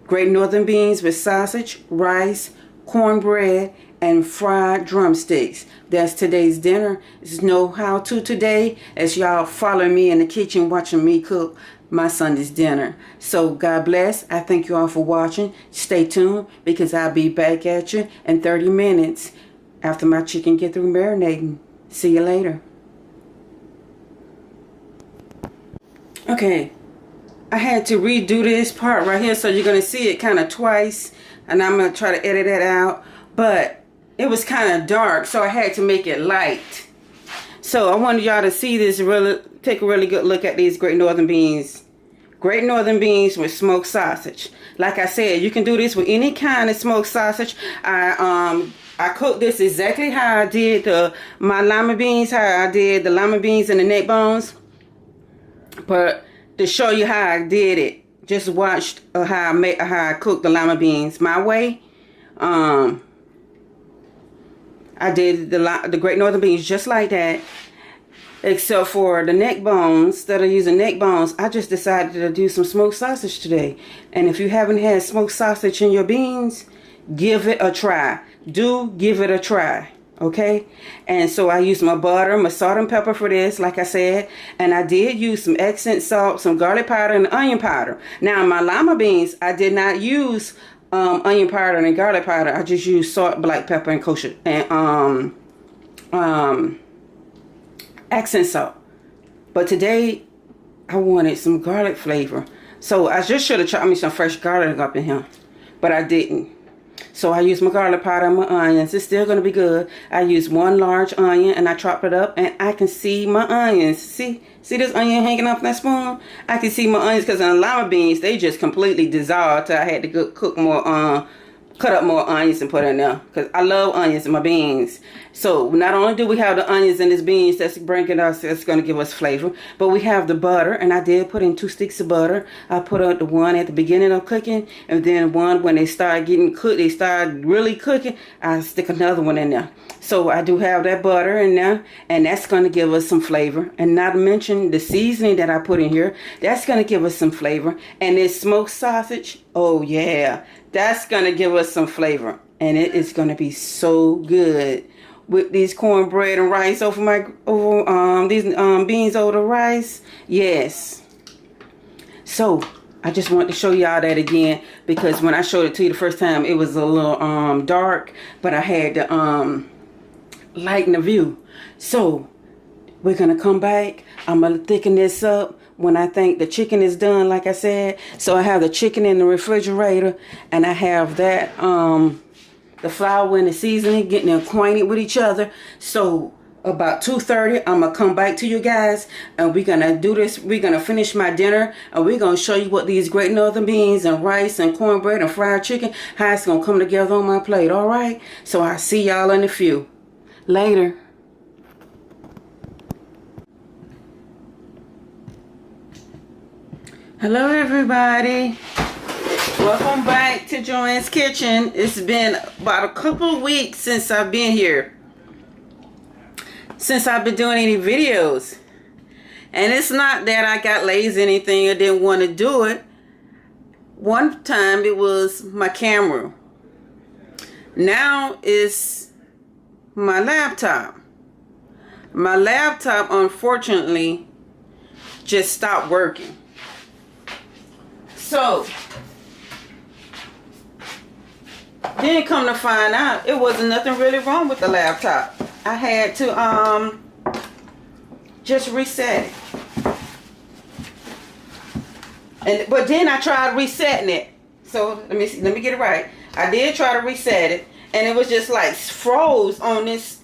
Great Northern beans with sausage, rice, cornbread, and fried drumsticks. That's today's dinner. There's no how-to today as y'all follow me in the kitchen watching me cook my Sunday's dinner. So God bless. I thank you all for watching. Stay tuned because I'll be back at you in 30 minutes after my chicken get through marinating. See you later. Okay, I had to redo this part right here, so you're going to see it kind of twice, and I'm going to try to edit that out, but it was kind of dark, so I had to make it light. So I wanted y'all to see this, take a really good look at these Great Northern beans. Great Northern beans with smoked sausage. Like I said, you can do this with any kind of smoked sausage. I cooked this exactly how I did my lima beans, how I did the lima beans and the neck bones. But to show you how I did it, just watch how I cooked the lima beans my way. I did the Great Northern beans just like that, except for the neck bones. Instead of using neck bones, I just decided to do some smoked sausage today. And if you haven't had smoked sausage in your beans, give it a try. Give it a try. Okay, and so I used my butter, my salt and pepper for this, like I said, and I did use some accent salt, some garlic powder, and onion powder. Now my lima beans, I did not use onion powder and garlic powder. I just used salt, black pepper, and kosher and accent salt. But today I wanted some garlic flavor, so I just should have tried me some fresh garlic up in here, but I didn't. So I used my garlic powder and my onions. It's still going to be good. I used one large onion and I chopped it up, and I can see my onions. See this onion hanging off that spoon? I can see my onions because on the lima beans, they just completely dissolved. So I had to cook more, cut up more onions and put in there because I love onions in my beans. So not only do we have the onions in this beans that's bringing us, that's going to give us flavor, but we have the butter, and I did put in 2 sticks of butter. I put out the one at the beginning of cooking, and then one when they start getting cooked, they start really cooking, I stick another one in there. So I do have that butter in there, and that's going to give us some flavor. And not to mention the seasoning that I put in here, that's going to give us some flavor. And this smoked sausage, oh yeah, that's going to give us some flavor. And it is going to be so good with these cornbread and rice over these beans over the rice. Yes. So I just want to show y'all that again, because when I showed it to you the first time, it was a little dark, but I had to lighten the view. So we're gonna come back. I'm gonna thicken this up when I think the chicken is done, like I said. So I have the chicken in the refrigerator, and I have that the flour and the seasoning getting acquainted with each other. So about 2:30, I'm gonna come back to you guys, and we're gonna do this. We're gonna finish my dinner, and we're gonna show you what these Great Northern beans and rice and cornbread and fried chicken, how it's gonna come together on my plate. All right, so I'll see y'all in a few later. Hello everybody, welcome back to Joanne's Kitchen. It's been about a couple of weeks since I've been here, since I've been doing any videos. And it's not that I got lazy or anything or didn't want to do it. One time it was my camera. Now it's my laptop. My laptop unfortunately just stopped working. So then come to find out, it wasn't nothing really wrong with the laptop. I had to just reset it. But then I tried resetting it. So let me get it right. I did try to reset it, and it was just like froze on this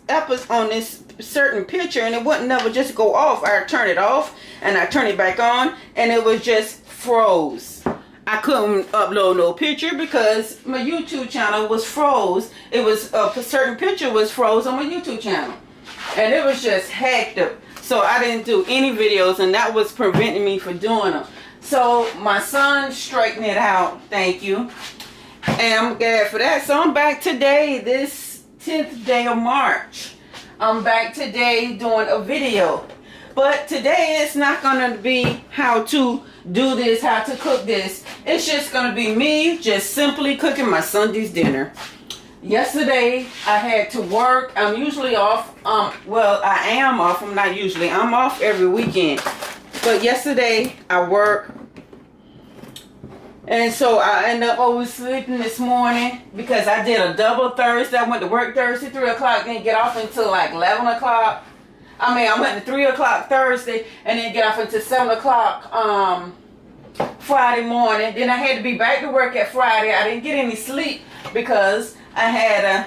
certain picture, and it wouldn't never just go off. I turn it off and I turn it back on, and it was just froze. I couldn't upload no picture because my YouTube channel was froze. It was a certain picture was froze on my YouTube channel, and it was just hacked up. So I didn't do any videos, and that was preventing me from doing them. So my son straightened it out. Thank you, and I'm glad for that. So I'm back today, this 10th day of March. I'm back today doing a video. But today it's not going to be how to do this, how to cook this. It's just going to be me just simply cooking my Sunday's dinner. Yesterday I had to work. I'm usually off. Well, I am off. I'm not usually. I'm off every weekend. But yesterday I worked. And so I ended up oversleeping this morning because I did a double Thursday. I went to work Thursday, 3 o'clock, didn't get off until like 11 o'clock. I went to 3 o'clock Thursday and then get off until 7 o'clock Friday morning. Then I had to be back to work at Friday. I didn't get any sleep because I had a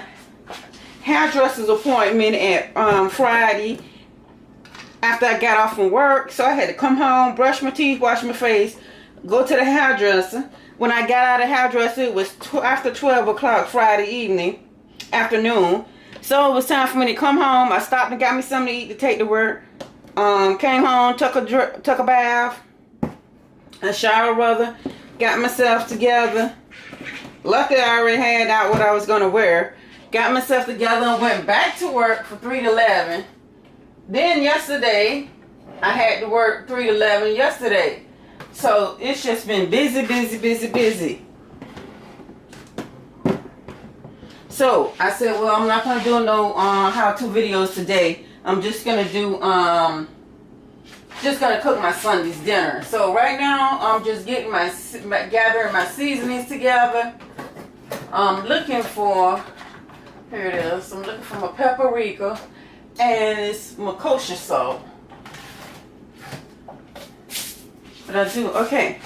hairdresser's appointment at Friday after I got off from work. So I had to come home, brush my teeth, wash my face, go to the hairdresser. When I got out of the hairdresser, it was after 12 o'clock Friday afternoon. So it was time for me to come home. I stopped and got me something to eat to take to work. Came home, took a bath, a shower rather, got myself together. Luckily, I already had out what I was going to wear. Got myself together and went back to work for 3 to 11. Then yesterday, I had to work 3 to 11 yesterday. So it's just been busy, busy, busy, busy. So I said, well, I'm not going to do no how-to videos today. I'm just going to do, just going to cook my Sunday's dinner. So right now, I'm just getting gathering my seasonings together. I'm looking for, here it is, I'm looking for my paprika and it's my kosher salt. But I do, okay.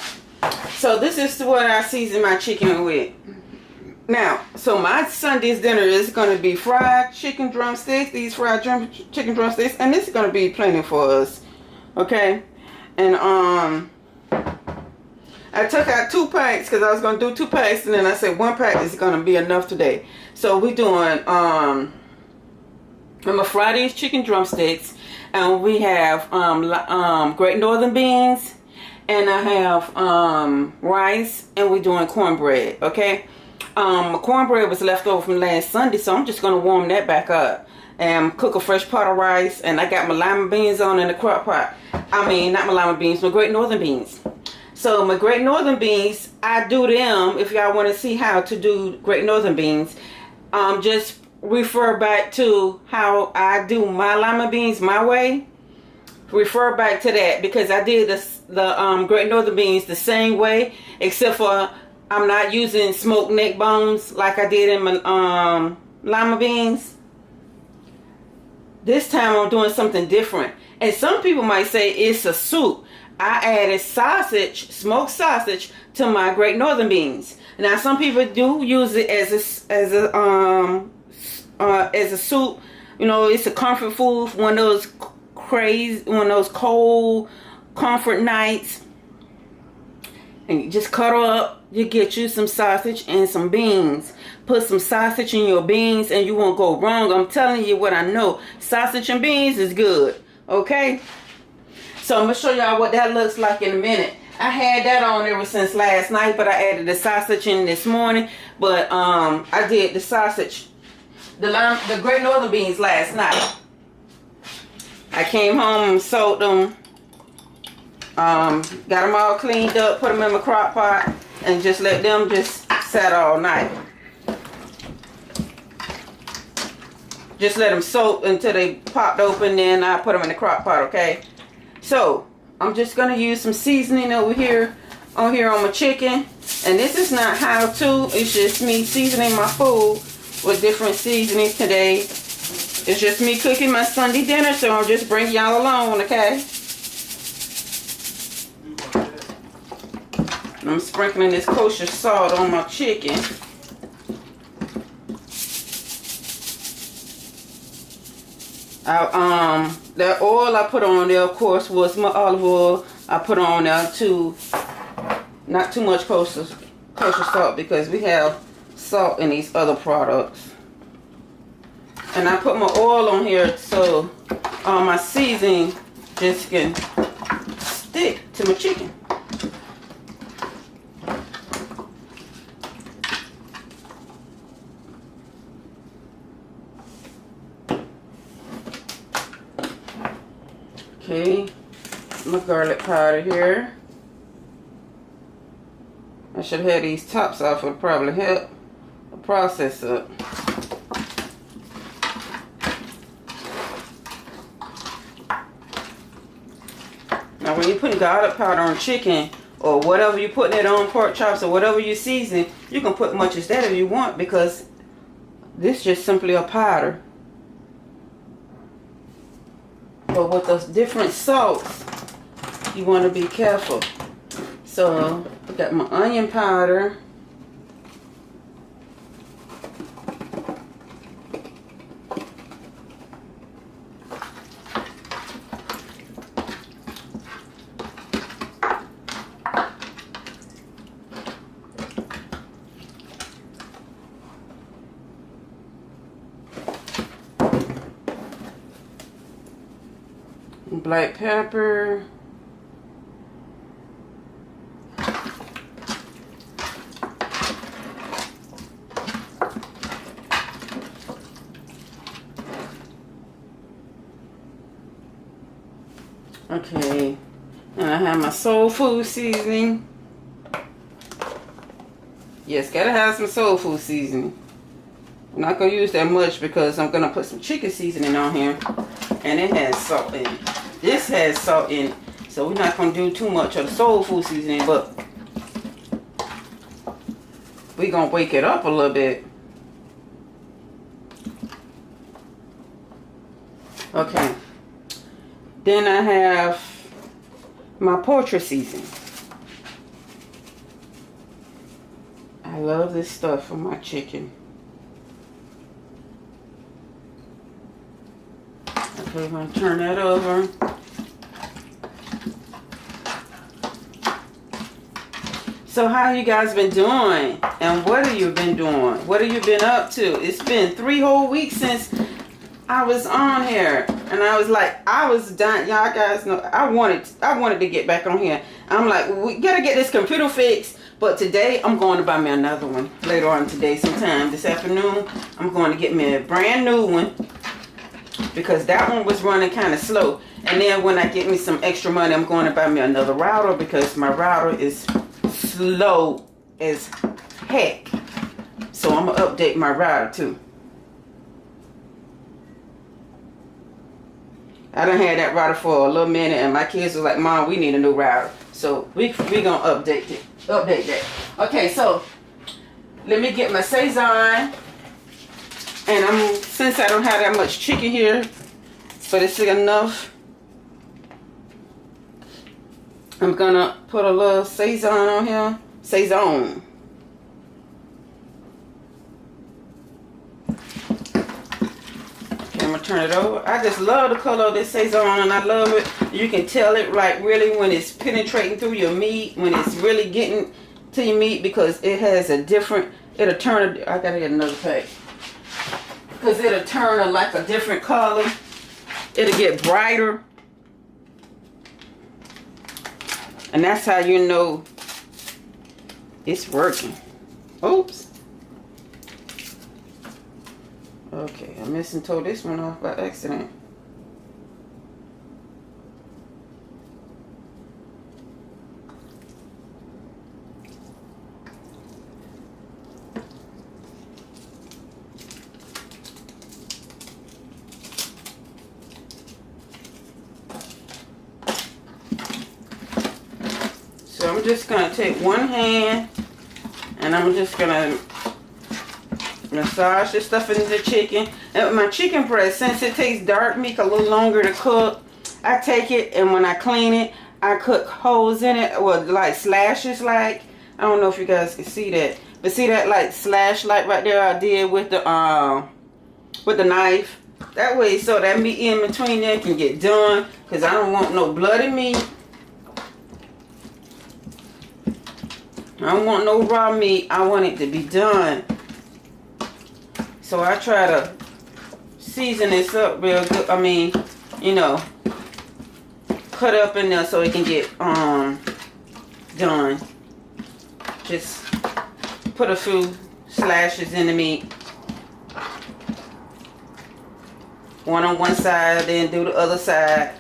So this is what I season my chicken with. Now, so my Sunday's dinner is going to be fried chicken drumsticks, these fried chicken drumsticks, and this is going to be plenty for us, okay? And I took out 2 packs because I was going to do 2 packs, and then I said 1 pack is going to be enough today. So we're doing, I'm going to fry these chicken drumsticks, and we have Great Northern beans, and I have rice, and we're doing cornbread, okay? My cornbread was left over from last Sunday, so I'm just going to warm that back up and cook a fresh pot of rice. And I got my lima beans on in the crock pot. I mean, not my lima beans, my Great Northern beans. So my Great Northern beans, I do them, if y'all want to see how to do Great Northern beans, just refer back to how I do my lima beans my way. Refer back to that because I did the Great Northern beans the same way, except for I'm not using smoked neck bones like I did in my lima beans. This time I'm doing something different. And some people might say it's a soup. I added sausage, smoked sausage, to my Great Northern beans. Now some people do use it as a soup. You know, it's a comfort food for one of those cold comfort nights. And you just cuddle up. You get you some sausage and some beans. Put some sausage in your beans and you won't go wrong. I'm telling you what I know. Sausage and beans is good. Okay? So I'm going to show y'all what that looks like in a minute. I had that on ever since last night, but I added the sausage in this morning. But I did the sausage, the Great Northern beans last night. I came home and soaked them. Got them all cleaned up, put them in my crock pot, and just let them just set all night. Just let them soak until they popped open, then I put them in the crock pot, okay? So, I'm just going to use some seasoning over here on my chicken. And this is not how to, it's just me seasoning my food with different seasonings today. It's just me cooking my Sunday dinner, so I'll just bring y'all along, okay? I'm sprinkling this kosher salt on my chicken. The oil I put on there, of course, was my olive oil. I put on there too, not too much kosher salt because we have salt in these other products. And I put my oil on here so my seasoning just can stick to my chicken. Okay, my garlic powder here. I should have these tops off. It would probably help the process up. Now when you're putting garlic powder on chicken, or whatever you're putting it on, pork chops, or whatever you season, you can put much as that if you want, because this is just simply a powder. But with those different salts, you want to be careful. So I got my onion powder. Black pepper. Okay, and I have my soul food seasoning. Yes, gotta have some soul food seasoning. I'm not gonna use that much because I'm gonna put some chicken seasoning on here, and it has salt in it. This has salt in it, so we're not gonna do too much of the soul food seasoning, but we're gonna wake it up a little bit. Okay. Then I have my poultry seasoning. I love this stuff for my chicken. Okay, I'm going to turn that over. So how you guys been doing? And what have you been doing? What have you been up to? It's been 3 whole weeks since I was on here. And I was like, I was done. Y'all guys know, I wanted to get back on here. I'm like, we got to get this computer fixed. But today, I'm going to buy me another one. Later on today, sometime this afternoon, I'm going to get me a brand new one. Because that one was running kind of slow. And then when I get me some extra money, I'm going to buy me another router. Because my router is slow as heck. So I'm going to update my router too. I done had that router for a little minute, and my kids was like, Mom, we need a new router. So we gonna update that. Okay, so let me get my Sazon. And since I don't have that much chicken here, but it's enough, I'm gonna put a little Sazon on here. Sazon. I'm gonna turn it over. I just love the color of this Sazon, and I love it. You can tell it like really when it's penetrating through your meat, when it's really getting to your meat, because it has a different, it'll turn, I gotta get another pack. Because it'll turn like a different color. It'll get brighter. And that's how you know it's working. Oops. Okay, I missed and tore this one off by accident. So I'm just going to take one hand and I'm just going to massage the stuff into the chicken. And my chicken breast, since it takes dark meat a little longer to cook, I take it and when I clean it, I cook holes in it, or like slashes, like, I don't know if you guys can see that, but see that like slash like right there I did with the knife. That way, so that meat in between there can get done, because I don't want no bloody meat. I don't want no raw meat. I want it to be done. So I try to season this up real good. I mean, you know, cut up in there so it can get done. Just put a few slashes in the meat. One on one side, then do the other side.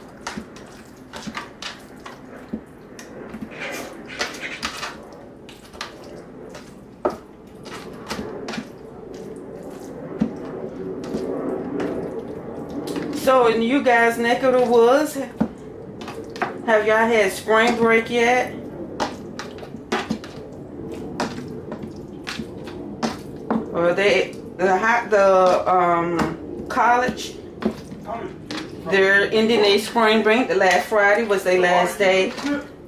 So in you guys' neck of the woods, have y'all had spring break yet? Or college, they're ending their spring break. The last Friday was their last day.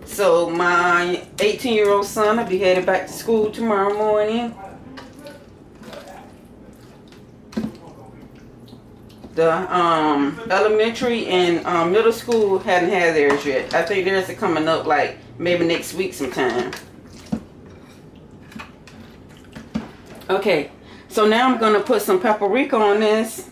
So my 18-year-old son will be headed back to school tomorrow morning. The elementary and middle school hadn't had theirs yet. I think theirs are coming up like maybe next week sometime. Okay, so now I'm going to put some paprika on this.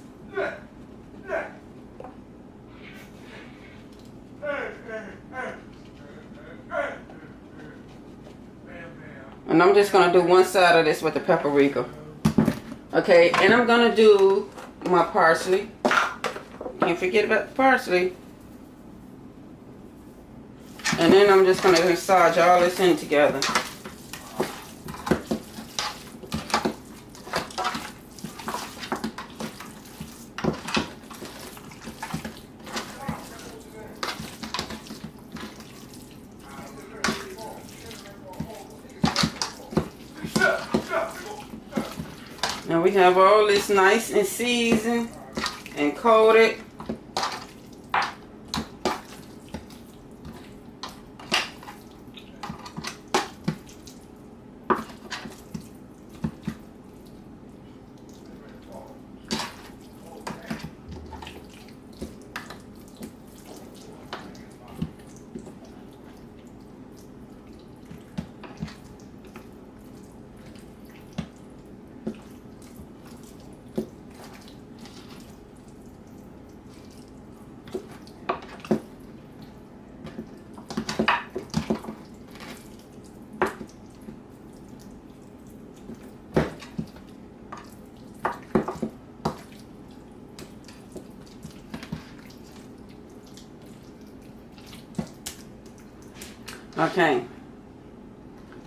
And I'm just going to do one side of this with the paprika. Okay, and I'm going to do my parsley. Can't forget about the parsley. And then I'm just going to massage all this in together. Now we have all this nice and seasoned and coated. Okay,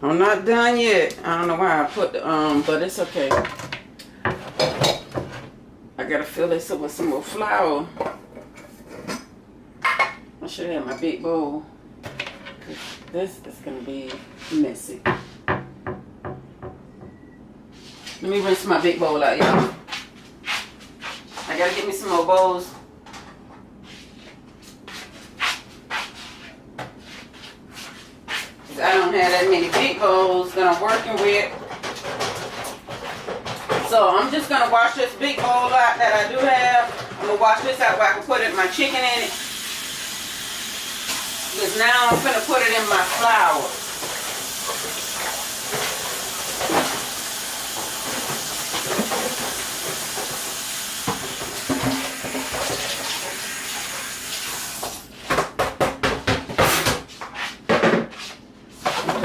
I'm not done yet. I don't know why I put the but it's okay. I gotta fill this up with some more flour. I should have my big bowl. This is gonna be messy. Let me rinse my big bowl out, y'all. I gotta get me some more bowls. I don't have that many big bowls that I'm working with. So I'm just going to wash this big bowl out that I do have. I'm going to wash this out where I can put my chicken in it. Because now I'm going to put it in my flour.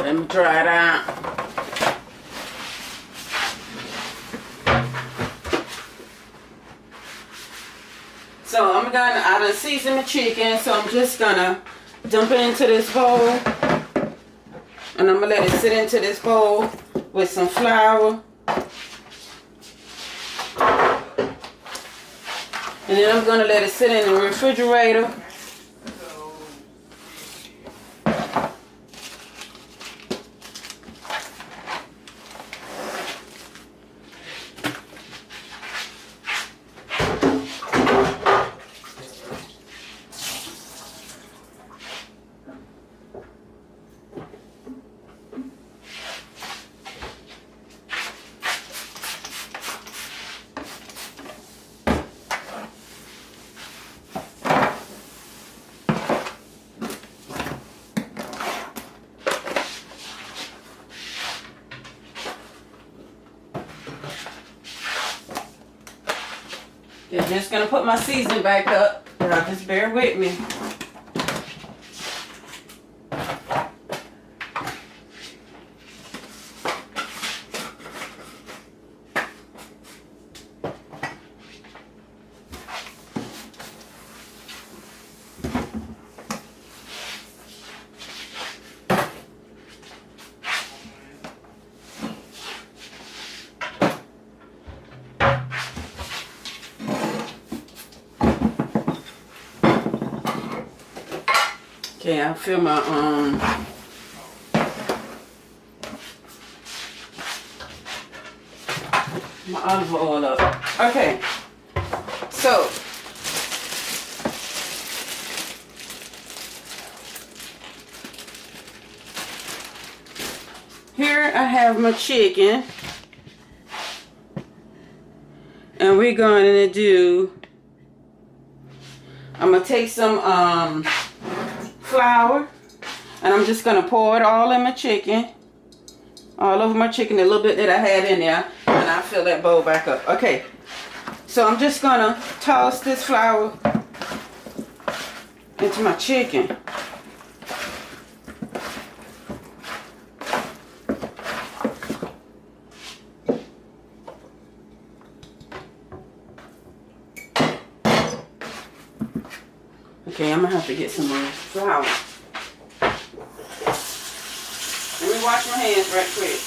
Let me dry it out. So I done seasoned my chicken, so I'm just gonna dump it into this bowl. And I'm gonna let it sit into this bowl with some flour. And then I'm gonna let it sit in the refrigerator. I'm just gonna put my seasoning back up. Y'all just bear with me. Okay, I fill my olive oil up. Okay, so here I have my chicken, and we're going to do, I'm going to take some flour, and I'm just going to pour it all in my chicken, all over my chicken, a little bit that I had in there, and I fill that bowl back up. Okay, so I'm just going to toss this flour into my chicken. Okay, I'm gonna have to get some more flour. Let me wash my hands right quick.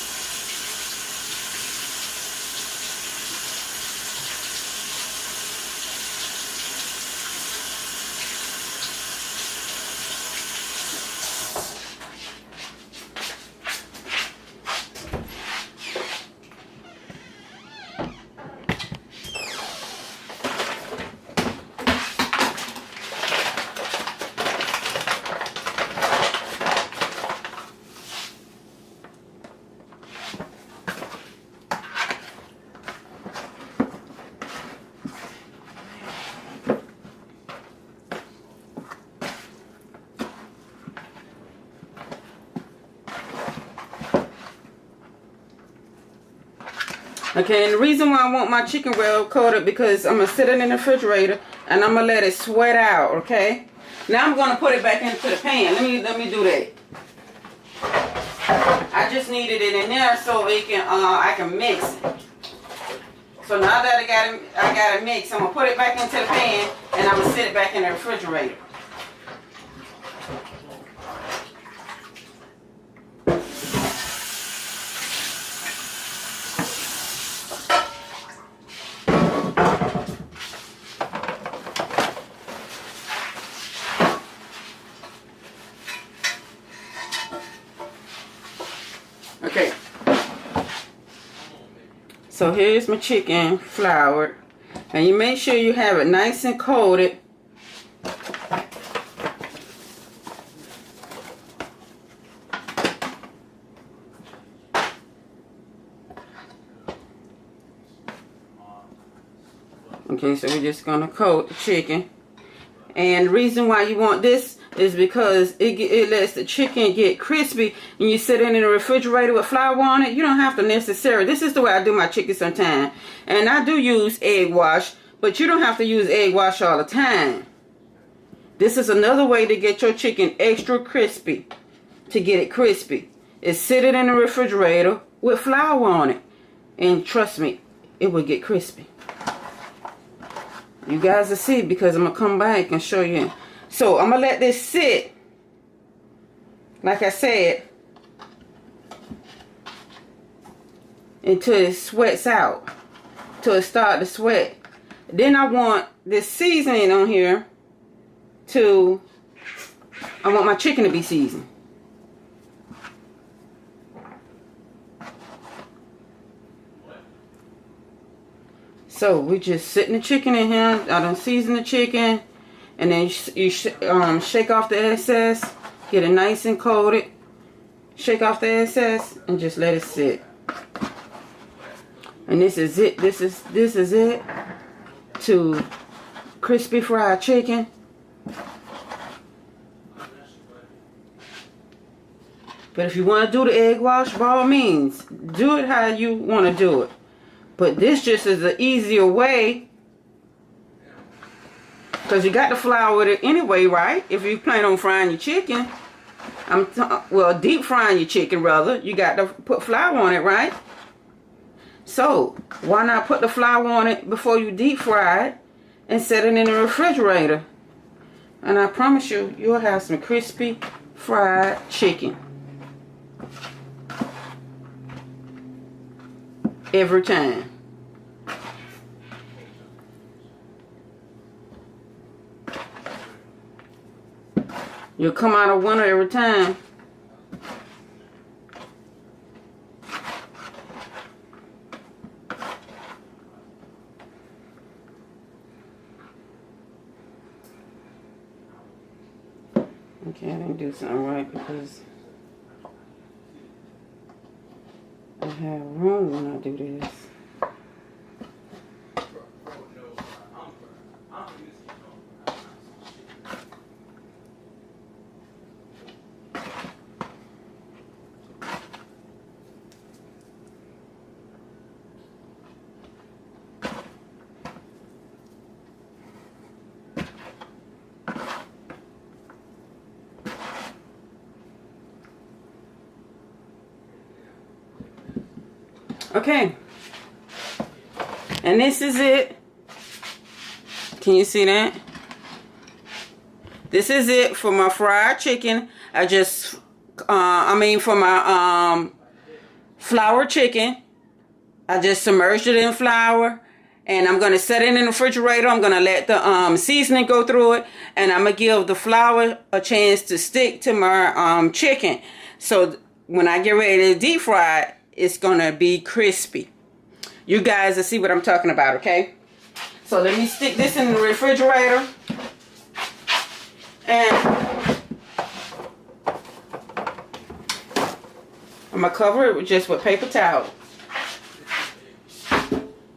Okay, and the reason why I want my chicken well coated, because I'm going to sit it in the refrigerator and I'm going to let it sweat out, okay? Now I'm going to put it back into the pan. Let me do that. I just needed it in there so it can I can mix it. So now that I got it mixed, I'm going to put it back into the pan and I'm going to sit it back in the refrigerator. Okay, so here's my chicken floured, and you make sure you have it nice and coated. Okay, so we're just gonna coat the chicken, and the reason why you want this is because it lets the chicken get crispy, and you sit it in the refrigerator with flour on it. You don't have to necessarily, this is the way I do my chicken sometimes, and I do use egg wash, but you don't have to use egg wash all the time. This is another way to get your chicken extra crispy, to get it crispy, is sit it in the refrigerator with flour on it, and trust me, it will get crispy. You guys will see, because I'm going to come back and show you. So I'm going to let this sit, like I said, until it sweats out, till it starts to sweat. Then I want this seasoning on here to, I want my chicken to be seasoned. So we just sitting the chicken in here. I done season the chicken, and then you shake off the excess, get it nice and coated. Shake off the excess and just let it sit. And this is it. This is it to crispy fried chicken. But if you want to do the egg wash, by all means, do it how you want to do it. But this just is an easier way, because you got the flour with it anyway, right? If you plan on frying your chicken, well, deep frying your chicken rather, you got to put flour on it, right? So why not put the flour on it before you deep fry it and set it in the refrigerator? And I promise you, you'll have some crispy fried chicken every time. You'll come out a winner every time. Okay, I didn't do something right because I have room when I do this. Okay, and this is it. Can you see that? This is it for my fried chicken. For my flour chicken, I just submerged it in flour, and I'm gonna set it in the refrigerator. I'm gonna let the seasoning go through it, and I'm gonna give the flour a chance to stick to my chicken. So when I get ready to deep fry it, it's gonna be crispy. You guys will see what I'm talking about, okay? So let me stick this in the refrigerator. And I'm gonna cover it with paper towel.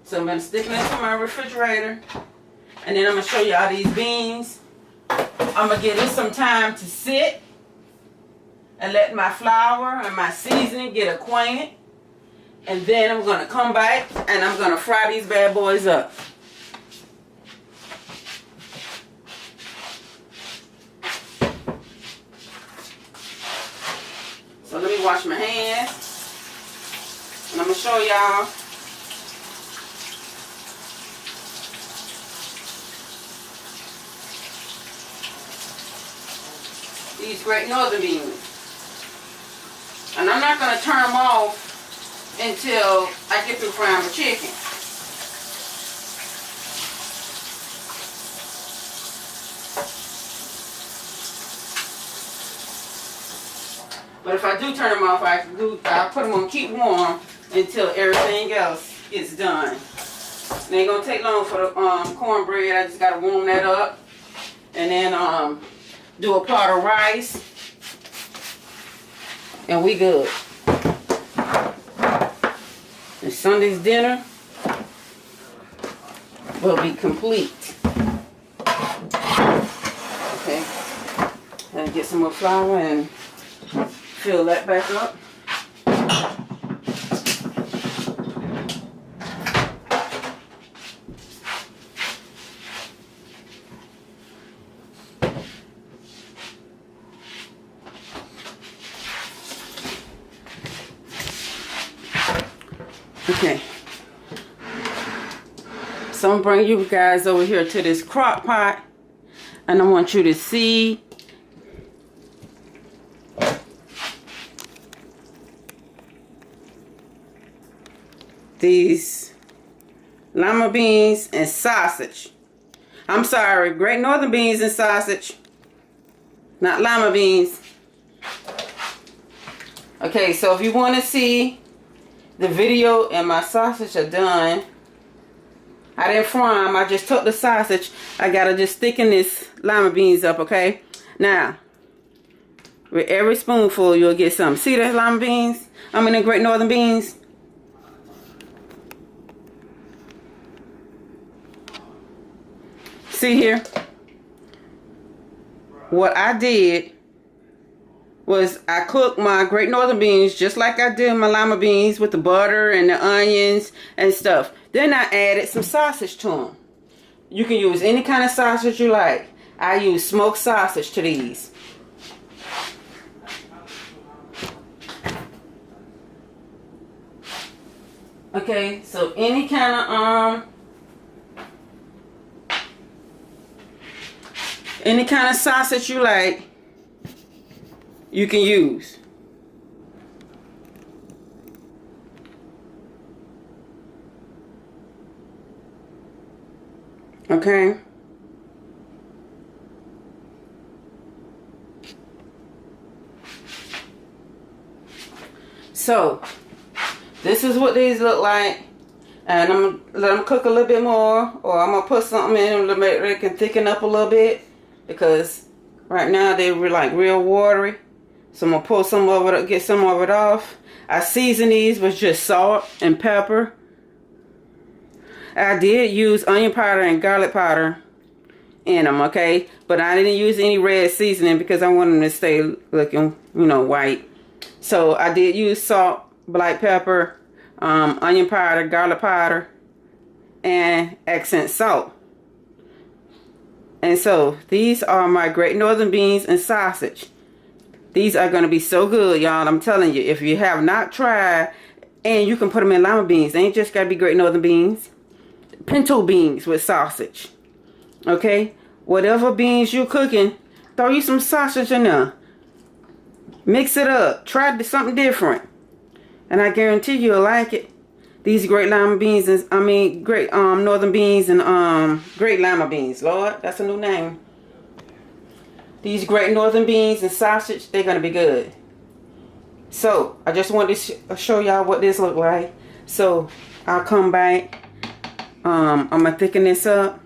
So I'm gonna stick it into my refrigerator. And then I'm gonna show y'all these beans. I'm gonna give this some time to sit and let my flour and my seasoning get acquainted. And then I'm going to come back and I'm going to fry these bad boys up. So let me wash my hands. And I'm going to show y'all. These Great Northern beans. And I'm not going to turn them off until I get through frying my chicken. But if I do turn them off, I'll put them on keep warm until everything else gets done. It ain't gonna take long for the cornbread. I just gotta warm that up, and then do a pot of rice, and we good. And Sunday's dinner will be complete. Okay, and get some more flour and fill that back up. Okay, so I'm bringing you guys over here to this crock pot, and I want you to see these lima beans and sausage. I'm sorry, Great Northern beans and sausage, not lima beans. Okay, so if you want to see the video and my sausage are done, I didn't fry them, I just took the sausage. I gotta just thicken this lima beans up, okay? Now, with every spoonful you'll get some. See that lima beans? The Great Northern beans. See here? What I did was I cooked my Great Northern beans just like I did my lima beans with the butter and the onions and stuff. Then I added some sausage to them. You can use any kind of sausage you like. I use smoked sausage to these. Okay, so any kind of sausage you like, you can use. Okay. So this is what these look like. And I'm going to let them cook a little bit more. Or I'm going to put something in them to make they can thicken up a little bit. Because right now they were like real watery. So I'm going to pull some of it, get some of it off. I seasoned these with just salt and pepper. I did use onion powder and garlic powder in them, okay? But I didn't use any red seasoning because I wanted them to stay looking, you know, white. So I did use salt, black pepper, onion powder, garlic powder, and accent salt. And so these are my Great Northern beans and sausage. These are going to be so good, y'all. I'm telling you, if you have not tried, and you can put them in lima beans. They ain't just got to be Great Northern beans. Pinto beans with sausage. Okay? Whatever beans you're cooking, throw you some sausage in there. Mix it up. Try something different. And I guarantee you'll like it. These great lima beans, and great northern beans and great lima beans. Lord, that's a new name. These great northern beans and sausage, they're going to be good. So, I just wanted to show y'all what this look like. So, I'll come back. I'm going to thicken this up.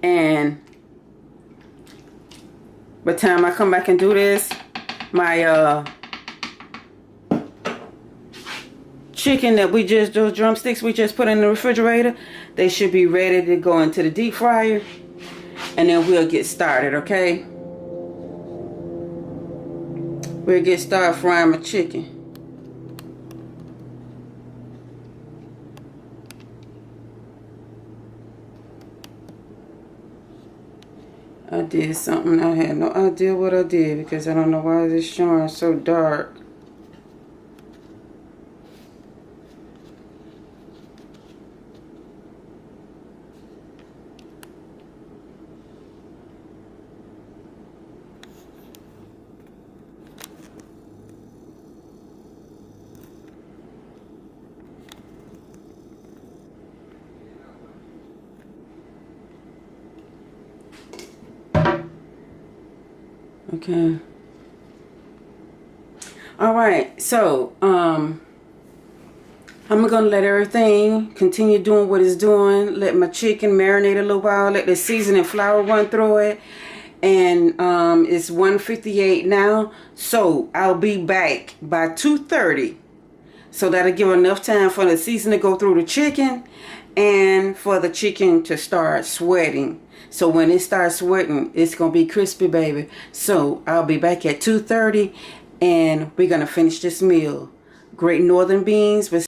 And by the time I come back and do this, my chicken that those drumsticks we just put in the refrigerator, they should be ready to go into the deep fryer. And then we'll get started, okay? We'll get started frying my chicken. I did something. I had no idea what I did because I don't know why it's showing so dark. Okay. All right. So, I'm gonna let everything continue doing what it's doing. Let my chicken marinate a little while. Let the seasoning flour run through it. And it's 1:58 now. So I'll be back by 2:30. So that'll give enough time for the seasoning to go through the chicken and for the chicken to start sweating. So when it starts sweating, it's going to be crispy, baby. So I'll be back at 2:30 and we're going to finish this meal. Great Northern beans with...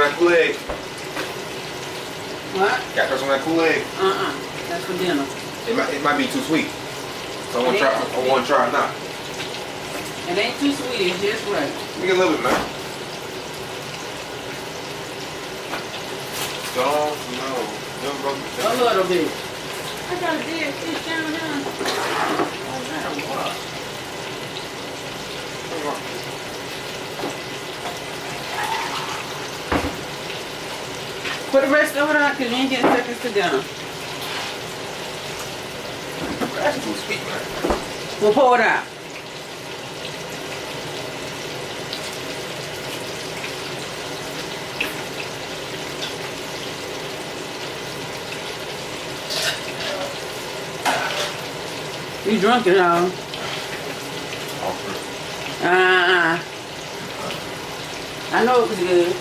that Kool-Aid. What? Got throw some of that Kool-Aid. That's for dinner. It might be too sweet. So I want to try it now. It ain't too sweet. It's just right. Give me a little bit, man. Don't know. A little bit. I got a dead fish down here. Oh, that what? Put the rest of it out because you ain't getting seconds to dinner. That's too sweet, man. We'll pour it out. You drunk it all. I know it was good.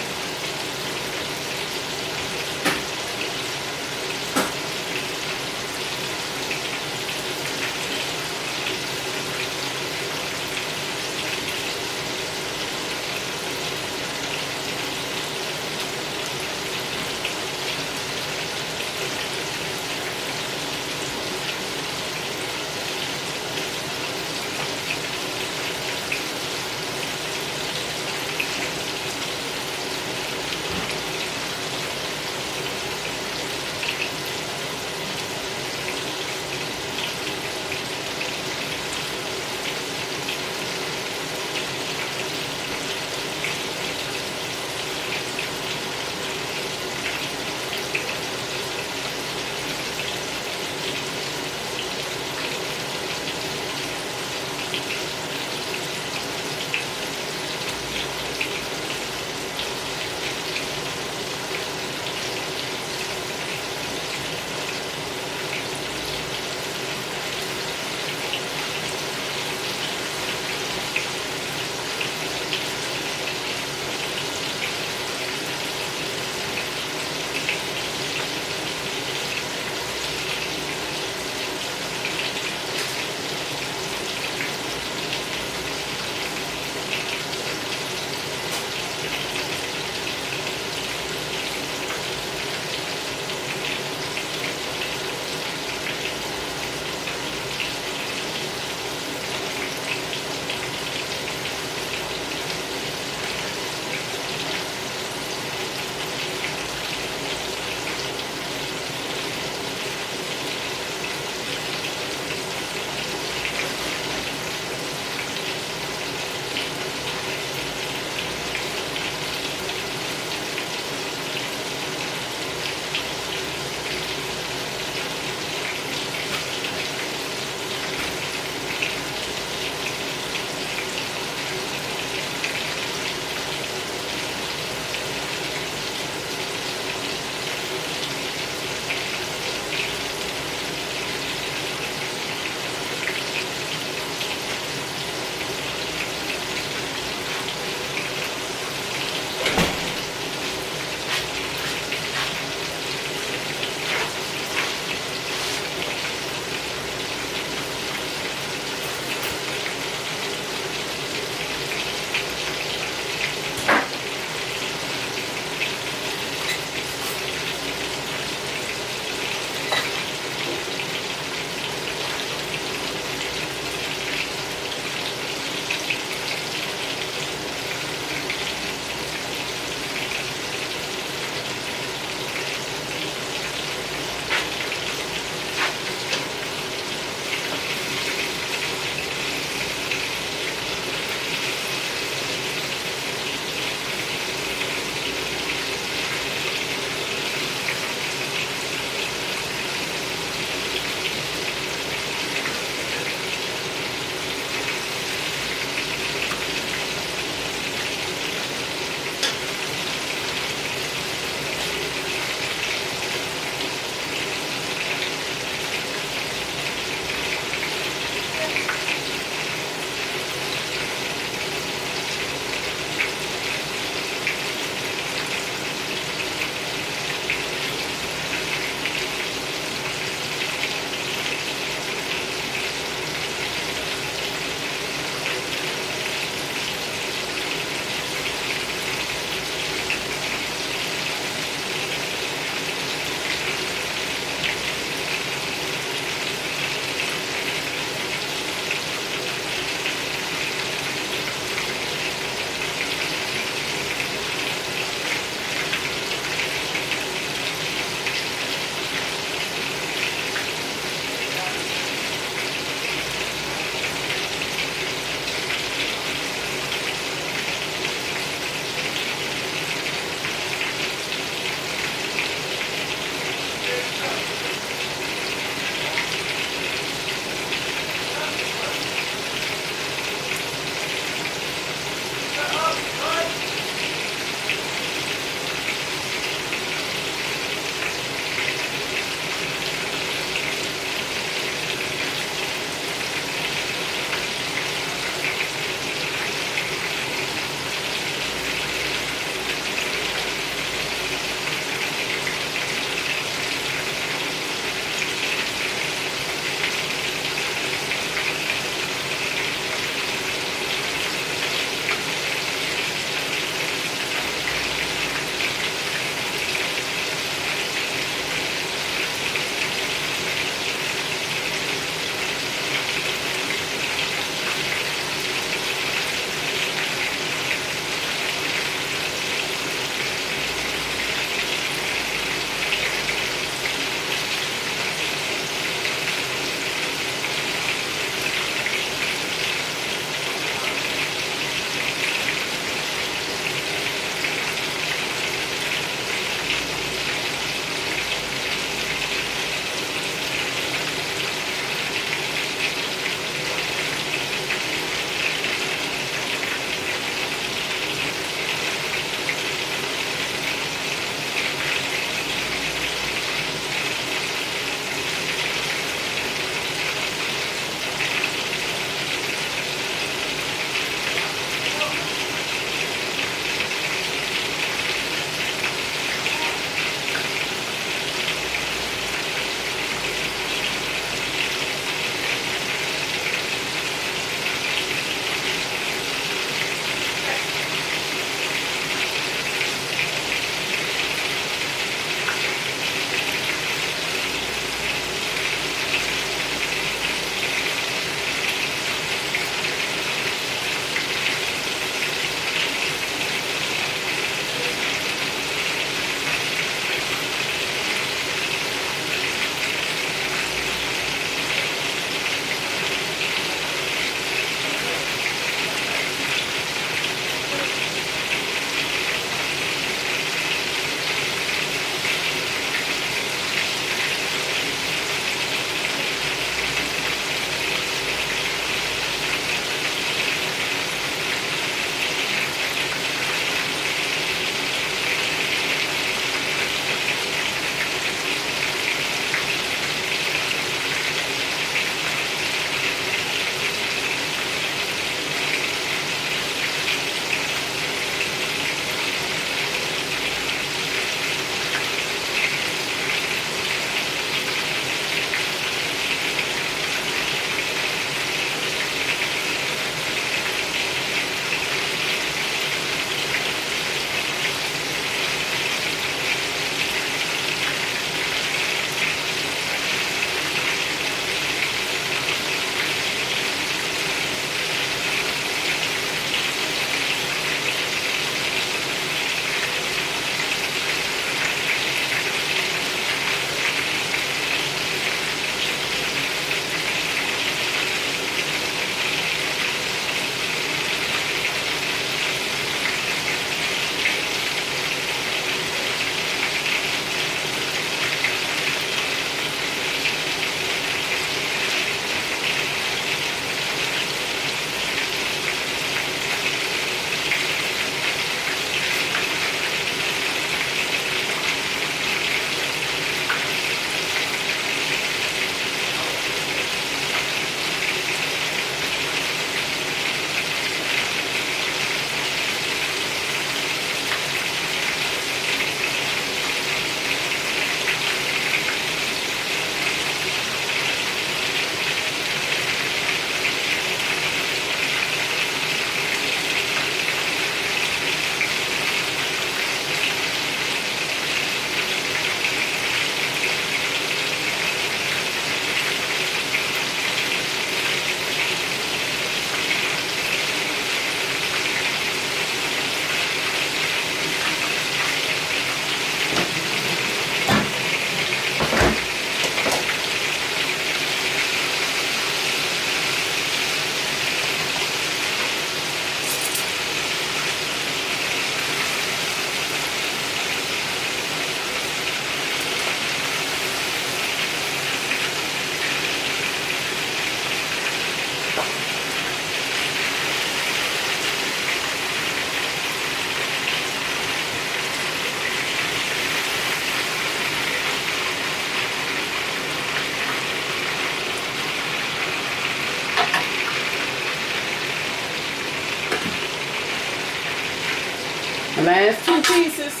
Last 2 pieces.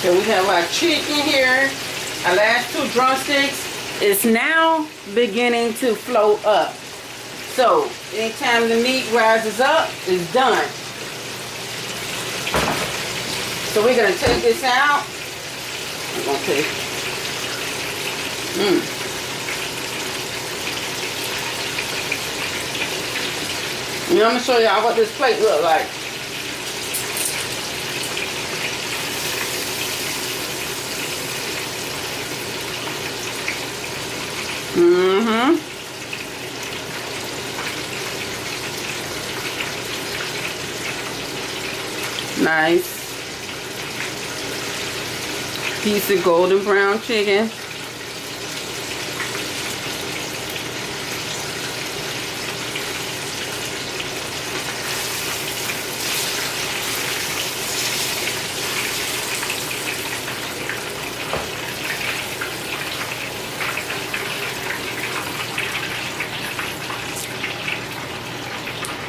So we have our chicken here. Our last 2 drumsticks. It's now beginning to float up. So anytime the meat rises up, it's done. So we're gonna take this out. I'm gonna take. Now I'm gonna show y'all what this plate look like. Nice piece of golden brown chicken.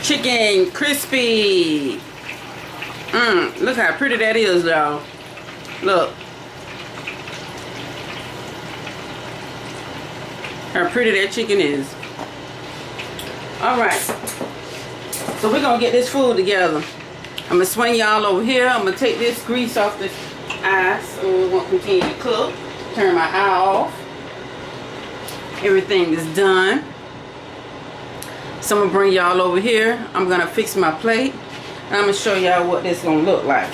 Chicken crispy. Look how pretty that is, y'all. Look. How pretty that chicken is. Alright. So we're going to get this food together. I'm going to swing y'all over here. I'm going to take this grease off this eye so it won't continue to cook. Turn my eye off. Everything is done. So I'm going to bring y'all over here. I'm going to fix my plate. And I'm going to show y'all what this is going to look like.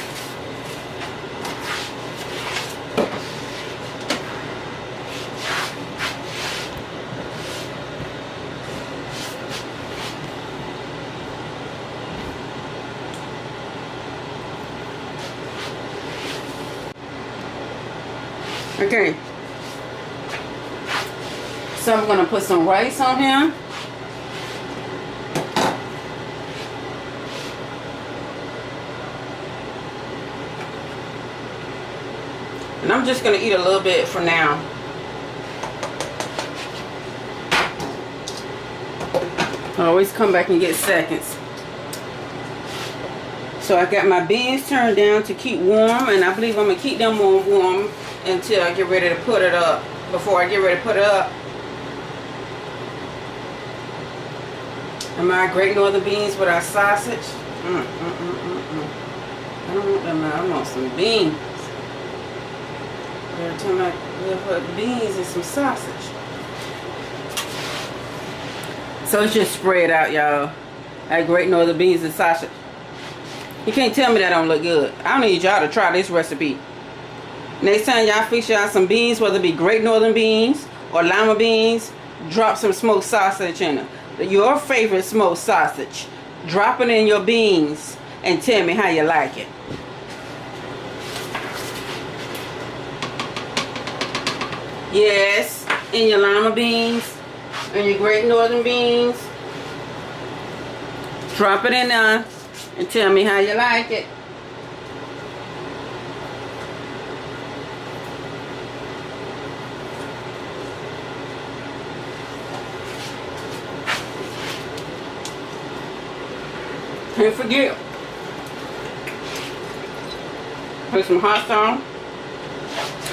Okay. So I'm going to put some rice on here. And I'm just going to eat a little bit for now. I always come back and get seconds. So I got my beans turned down to keep warm. And I believe I'm going to keep them warm until I get ready to put it up. Before I get ready to put it up. And my great northern beans with our sausage. I don't want them now. I want some beans. Every time I put beans and some sausage. So it's just spread out, y'all. I great northern beans and sausage. You can't tell me that don't look good. I need y'all to try this recipe. Next time y'all fix y'all some beans, whether it be great northern beans or lima beans, drop some smoked sausage in it. Your favorite smoked sausage. Drop it in your beans and tell me how you like it. Yes, in your lima beans and your great northern beans. Drop it in there and tell me how you like it. Can't forget. Put some hot sauce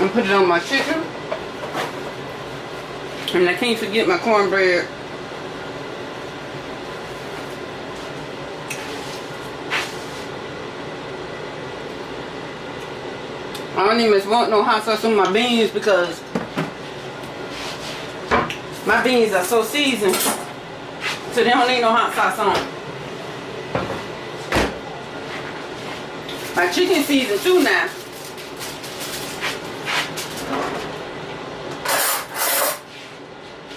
and put it on my chicken. And I can't forget my cornbread. I don't even want no hot sauce on my beans because my beans are so seasoned. So they don't need no hot sauce on them. My chicken seasoned too now.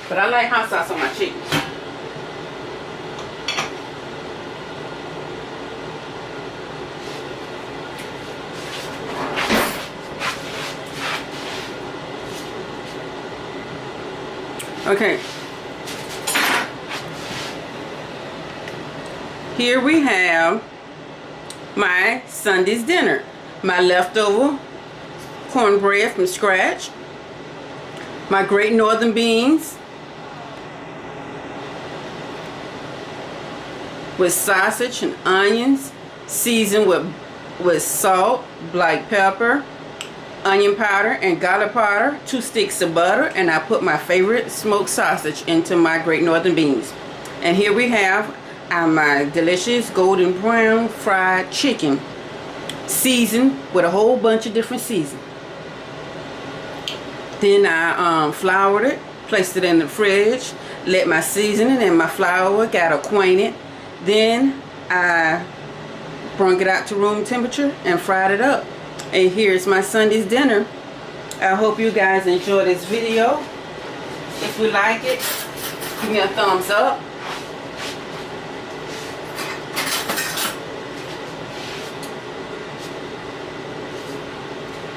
But I like hot sauce on my chicken. Okay. Here we have my Sunday's dinner. My leftover cornbread from scratch. My great northern beans with sausage and onions, seasoned with salt, black pepper, onion powder and garlic powder, 2 sticks of butter, and I put my favorite smoked sausage into my Great Northern beans. And here we have my delicious golden brown fried chicken, seasoned with a whole bunch of different seasons. Then I floured it, placed it in the fridge, let my seasoning and my flour get acquainted. Then I brought it out to room temperature and fried it up. And here's my Sunday's dinner. I hope you guys enjoy this video. If you like it, give me a thumbs up.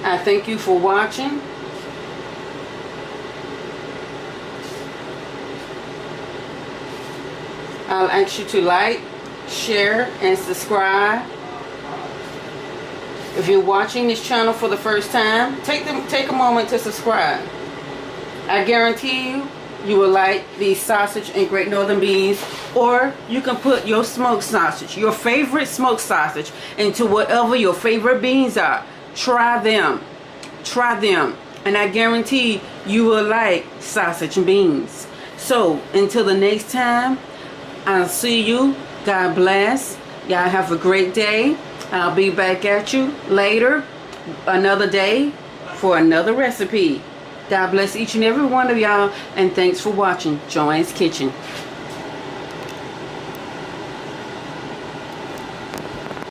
I thank you for watching. I'll ask you to like, share, and subscribe. If you're watching this channel for the first time, take a moment to subscribe. I guarantee you will like these sausage and Great Northern beans, or you can put your smoked sausage, your favorite smoked sausage, into whatever your favorite beans are. Try them. Try them. And I guarantee you will like sausage and beans. So, until the next time, I'll see you. God bless. Y'all have a great day. I'll be back at you later, another day, for another recipe. God bless each and every one of y'all, and thanks for watching Joanne's Kitchen.